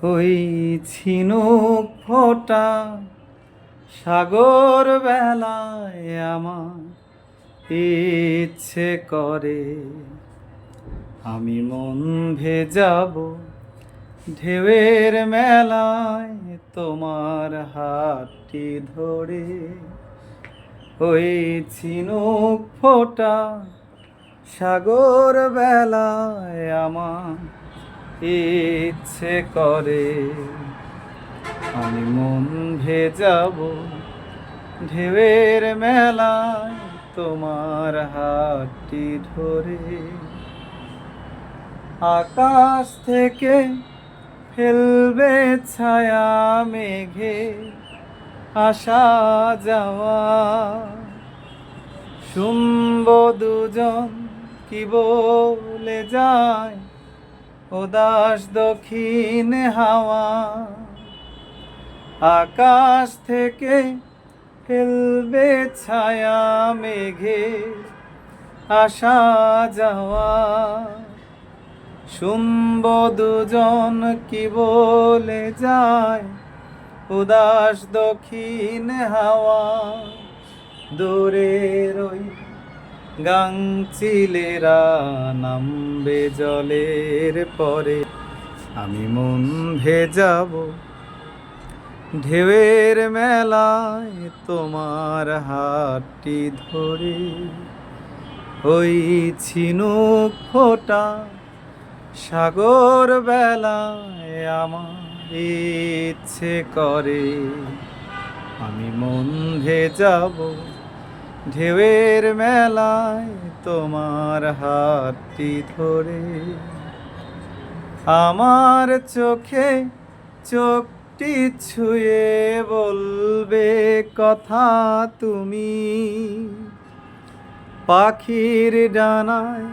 ওই ঝিনুক ফোঁটা সাগর বেলায় আমার ইচ্ছে করে আমি মন ভেজাবো ঢেউয়ের মেলায় তোমার হাতটি ধরে। ওই ঝিনুক ফোঁটা সাগর বেলায় আমার ইচ্ছে করে আমি মন ভেজাবো ঢেউয়ের মেলায় তোমার হাতটি ধরে। আকাশ থেকে ফেলবে ছায়া মেঘে আসা যাওয়া শুনব দুজন কি বলে যায় উদাস দক্ষিণ হাওয়া। আকাশ থেকে ফেলবে ছায়া মেঘে আসা যাওয়া শুনব দুজন কি বলে যায় উদাস দক্ষিণ হাওয়া। দূরের ওই গাংচিলেরা নামবে জলের পরে আমি মন ভেজাবো ঢেউয়ের মেলায় তোমার হাতটি ধরে। ওই ঝিনুক ফোঁটা সাগর বেলায় আমার ইচ্ছে করে আমি মন ভেজাবো ঢেউয়ের মেলায় তোমার হাতটি ধরে। আমার চোখে চোখটি ছুঁয়ে বলবে কথা তুমি পাখির ডানায়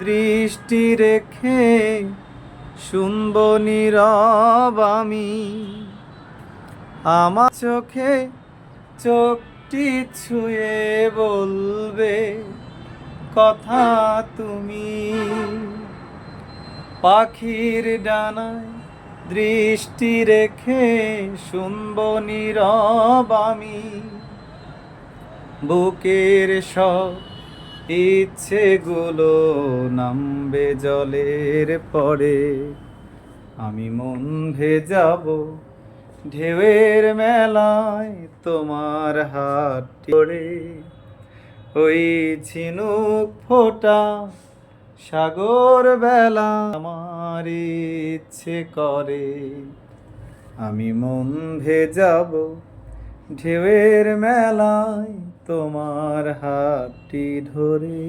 দৃষ্টি রেখে শুনব নীরব আমি। আমার চোখে চোখটি ছুঁয়ে বলবে কথা তুমি পাখির ডানায় দৃষ্টি রেখে শুনব নীরব আমি। বুকের সব ইচ্ছেগুলো নামবে জলের পরে আমি মন ভেজাবো ঢেউয়ের মেলায় তোমার হাতটি ধরে। ওই ঝিনুক ফোঁটা সাগর বেলা আমার ইচ্ছে করে আমি মন ভেজাবো ঢেউয়ের মেলায় তোমার হাতটি ধরে।